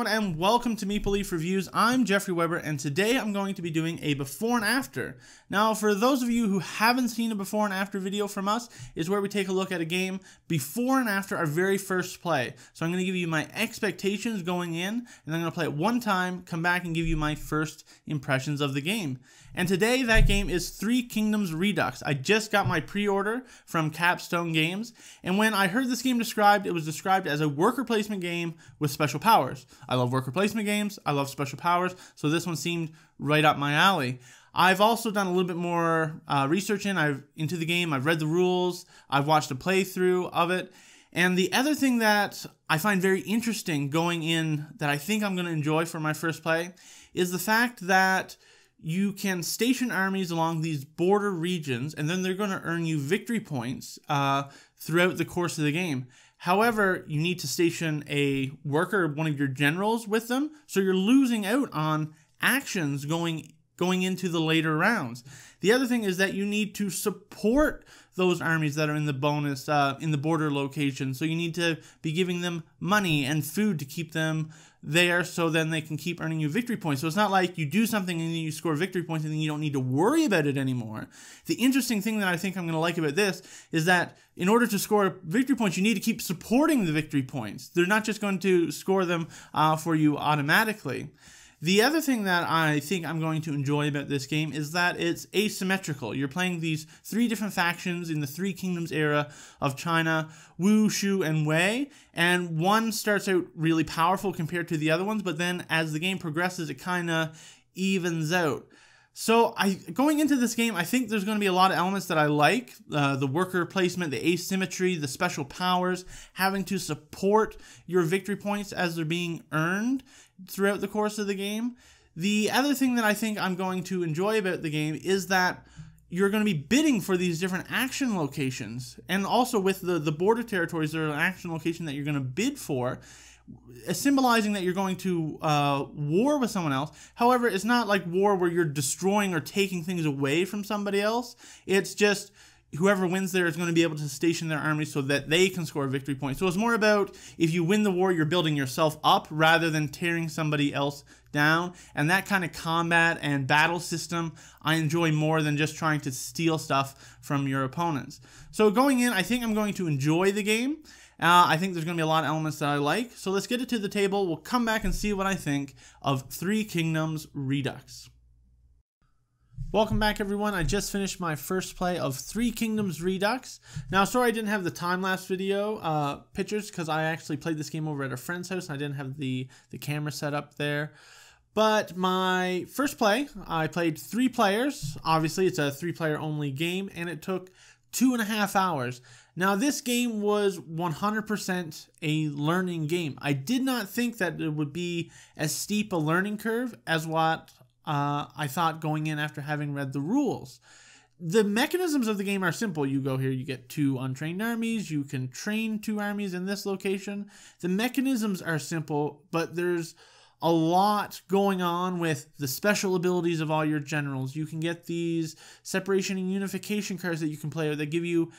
everyone, and welcome to Maple Leaf Reviews. I'm Jeffrey Weber, and today I'm going to be doing a before and after. Now, for those of you who haven't seen a before and after video from us, is where we take a look at a game before and after our very first play. So I'm going to give you my expectations going in, and then I'm going to play it one time, come back and give you my first impressions of the game. And today, that game is Three Kingdoms Redux. I just got my pre-order from Capstone Games, and when I heard this game described, it was described as a worker placement game with special powers. I love worker placement games, I love special powers, so this one seemed right up my alley. I've also done a little bit more research into the game. I've read the rules, I've watched a playthrough of it, and the other thing that I find very interesting going in that I think I'm going to enjoy for my first play is the fact that you can station armies along these border regions, and then they're going to earn you victory points throughout the course of the game. However, you need to station a worker, one of your generals, with them, so you're losing out on actions going into the later rounds. The other thing is that you need to support those armies that are in the bonus, in the border location. So you need to be giving them money and food to keep them there, so then they can keep earning you victory points. So it's not like you do something and then you score victory points and then you don't need to worry about it anymore. The interesting thing that I think I'm going to like about this is that in order to score victory points, you need to keep supporting the victory points. They're not just going to score them for you automatically. The other thing that I think I'm going to enjoy about this game is that it's asymmetrical. You're playing these three different factions in the Three Kingdoms era of China, Wu, Shu, and Wei, and one starts out really powerful compared to the other ones, but then as the game progresses, it kind of evens out. So going into this game, I think there's going to be a lot of elements that I like. The worker placement, the asymmetry, the special powers, having to support your victory points as they're being earned throughout the course of the game. The other thing that I think I'm going to enjoy about the game is that you're going to be bidding for these different action locations. And also with the border territories, there's an action location that you're going to bid for, symbolizing that you're going to war with someone else. However, it's not like war where you're destroying or taking things away from somebody else. It's just whoever wins there is going to be able to station their army so that they can score victory points. So it's more about if you win the war, you're building yourself up rather than tearing somebody else down. And that kind of combat and battle system I enjoy more than just trying to steal stuff from your opponents. So going in, I think I'm going to enjoy the game. I think there's going to be a lot of elements that I like. So let's get it to the table. We'll come back and see what I think of Three Kingdoms Redux. Welcome back, everyone. I just finished my first play of Three Kingdoms Redux. Now, sorry I didn't have the time-lapse video pictures because I actually played this game over at a friend's house and I didn't have the camera set up there. But my first play, I played 3 players. Obviously, it's a 3-player only game, and it took 2.5 hours. Now, this game was 100% a learning game. I did not think that it would be as steep a learning curve as what I thought going in after having read the rules. The mechanisms of the game are simple. You go here, you get 2 untrained armies, you can train 2 armies in this location. The mechanisms are simple, but there's a lot going on with the special abilities of all your generals. You can get these separation and unification cards that you can play with that give you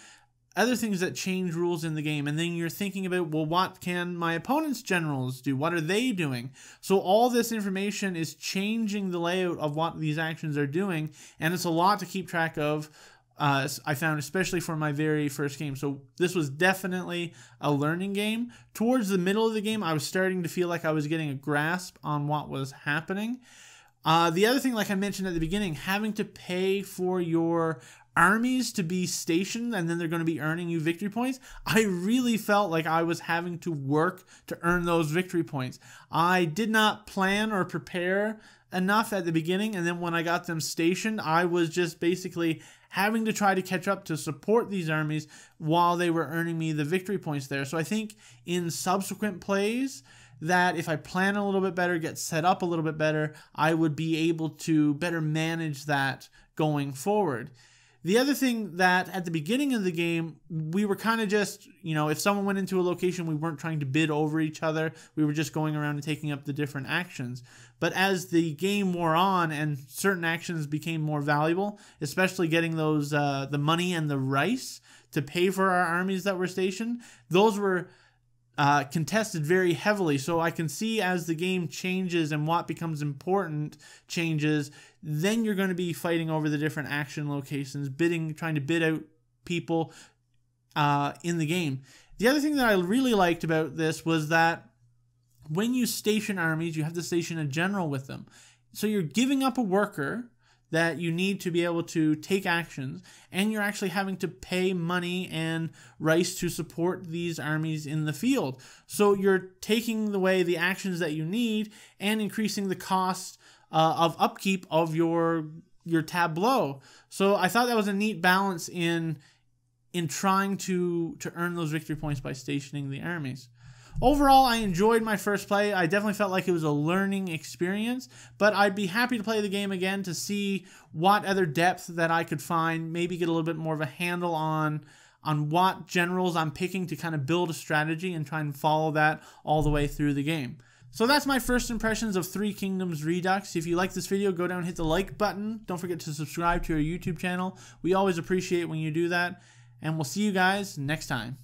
other things that change rules in the game. And then you're thinking about, well, what can my opponent's generals do? What are they doing? So all this information is changing the layout of what these actions are doing. And it's a lot to keep track of, I found, especially for my very first game. So this was definitely a learning game. Towards the middle of the game, I was starting to feel like I was getting a grasp on what was happening. The other thing, like I mentioned at the beginning, having to pay for your armies to be stationed and then they're going to be earning you victory points. I really felt like I was having to work to earn those victory points. I did not plan or prepare enough at the beginning, and then when I got them stationed, I was just basically having to try to catch up to support these armies while they were earning me the victory points there. So I think in subsequent plays that if I plan a little bit better, get set up a little bit better, I would be able to better manage that going forward. The other thing that at the beginning of the game, we were kind of just, if someone went into a location, we weren't trying to bid over each other. We were just going around and taking up the different actions. But as the game wore on and certain actions became more valuable, especially getting those the money and the rice to pay for our armies that were stationed, those were contested very heavily. So I can see as the game changes and what becomes important changes, then you're going to be fighting over the different action locations, trying to bid out people in the game. The other thing that I really liked about this was that when you station armies, you have to station a general with them. So you're giving up a worker that you need to be able to take actions, and you're actually having to pay money and rice to support these armies in the field. So you're taking away the actions that you need and increasing the cost of upkeep of your tableau. So I thought that was a neat balance in trying to earn those victory points by stationing the armies. Overall, I enjoyed my first play. I definitely felt like it was a learning experience, but I'd be happy to play the game again to see what other depth that I could find, maybe get a little bit more of a handle on what generals I'm picking to kind of build a strategy and try and follow that all the way through the game. So that's my first impressions of Three Kingdoms Redux. If you like this video, go down and hit the like button. Don't forget to subscribe to our YouTube channel. We always appreciate when you do that, and we'll see you guys next time.